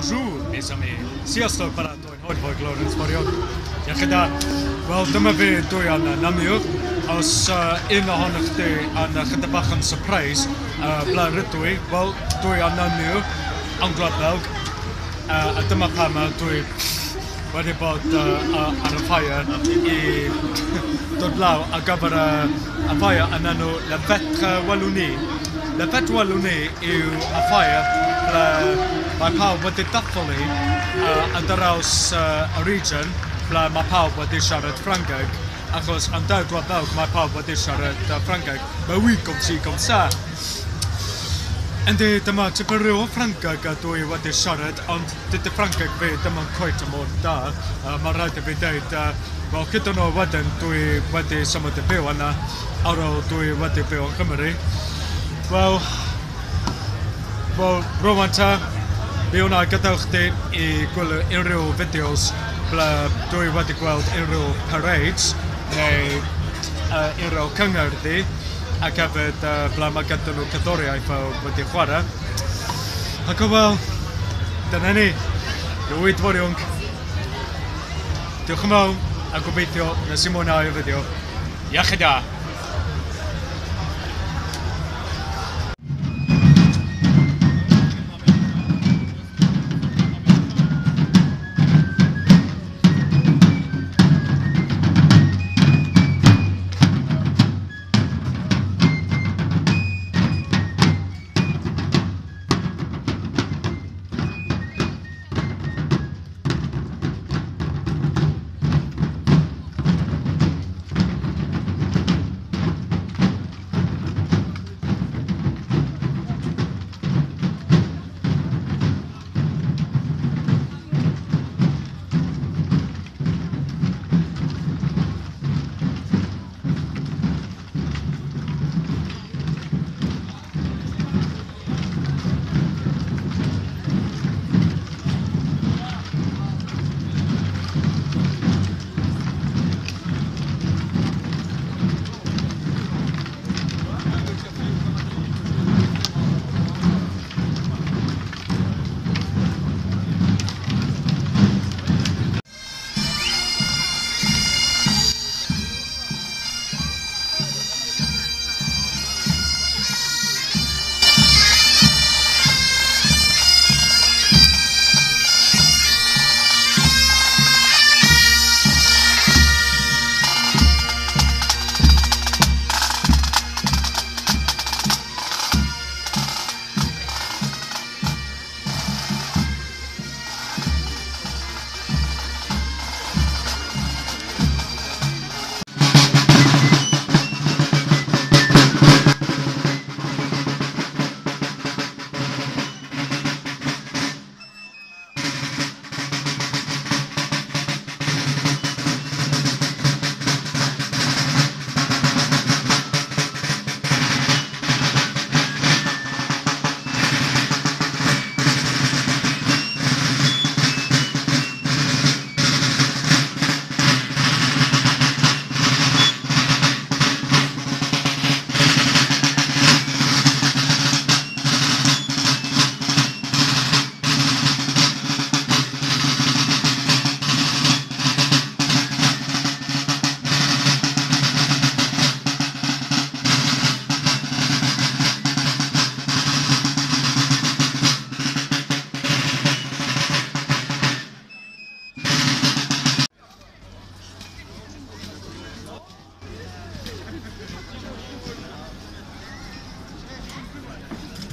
bonjour mes amis. Sziasztok barátaim, hogy vagy Lawrence vagyok. Jachida, wel dyma fi dwi yn Namur. Os un ohonych chi yn chydig bach yn surprise, ble rydw i? Wel, dwi yn Namur, Anglo Belg. A dyma pam dwi wedi bod ar y ffair i dod law ar gyfer y ffair yn enw Le Fetre Wallonie. Le Fetre Wallonie yw y ffair ble mae pawb wedi dathlu yn draws y region ble mae pawb wedi siarad Ffrangeg, achos yn Anglo Belg mae pawb wedi siarad Ffrangeg. Mae wy com si com sa. Yndi, dyma tipyn rhyw o Ffrangeg dwi wedi siarad, ond dydy Ffrangeg fi ddim yn cweit y mor da. Mae rhaid i fi dweud, wel, gyda nhw wedyn dwi wedi symud i byw yna, ar ôl dwi wedi byw yn Cymru. Wel, rwan ta, fi hwnna gyda chdi i gwylio unrhyw fideos ble dwi wedi gweld unrhyw parades neu unrhyw cyngerddi, ac hefyd ble mae gyda nhw cerddoriaeth wedi chwarae. Ac o wel, dyna ni, Lwyd Foriwng. Diolch yn fawr, a gobeithio nes i mwynhau y fideo. Iachyd da!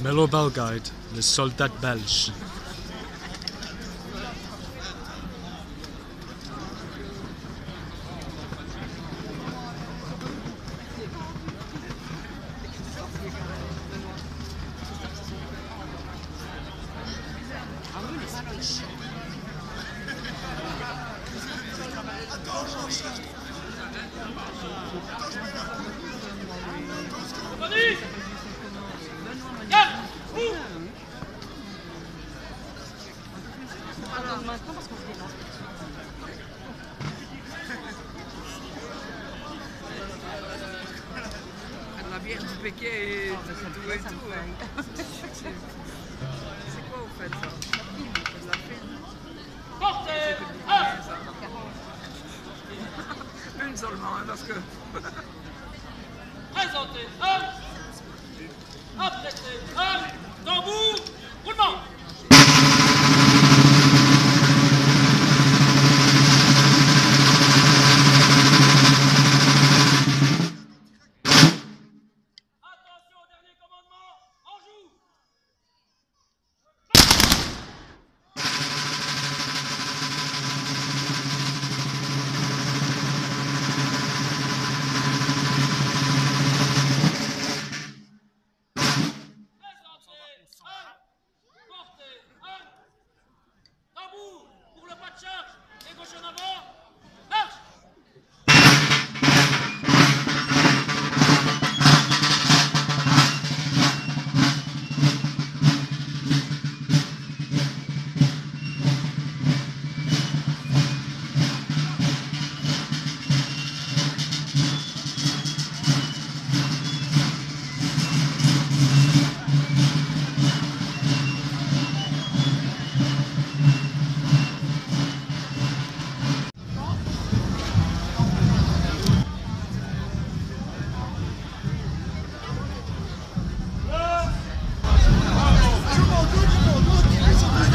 Melo Belgaid, le soldat belge. Maintenant parce qu'on se démarre. La bière du Pékin et tout et tout. C'est quoi au fait ça? que... Présentez, apprêtez, tambour, roulement. Attention au dernier commandement, en joue. Portez, tambour pour le pas de charge, et gauche en avant, marche.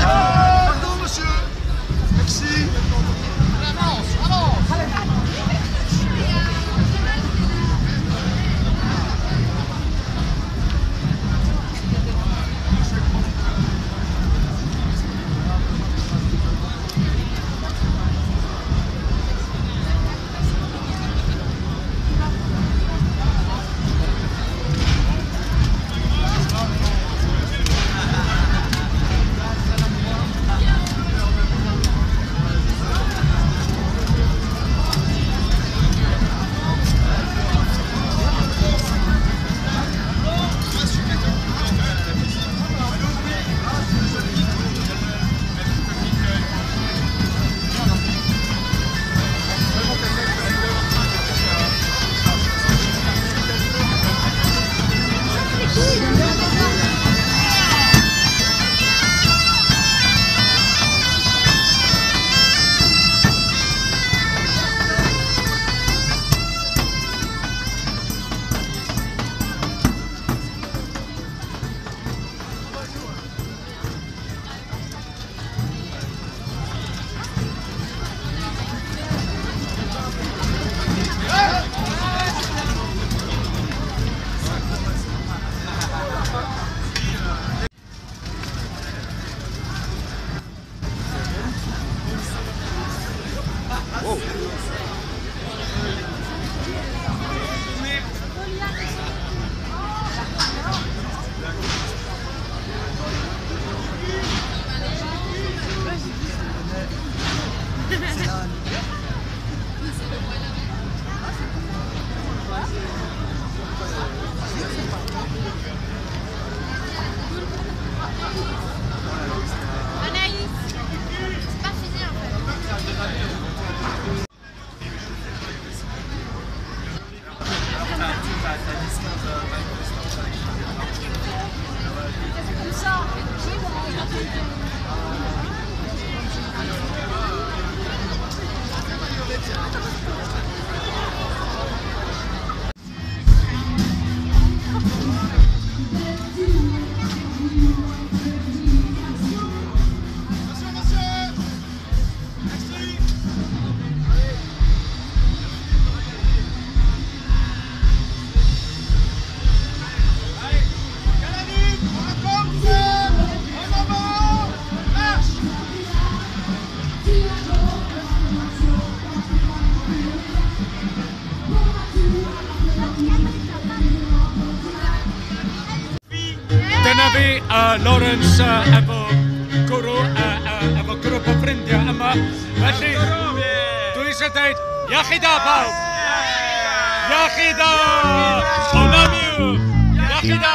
Pardon, monsieur. Merci. Anaïs, c'est pas fini en fait. Comme ça, Dynafi Lawrence efo grŵp o ffrindiau yma. Felly, dwi eisiau dweud, iachida pawb! Iachida! Onamiw! Iachida!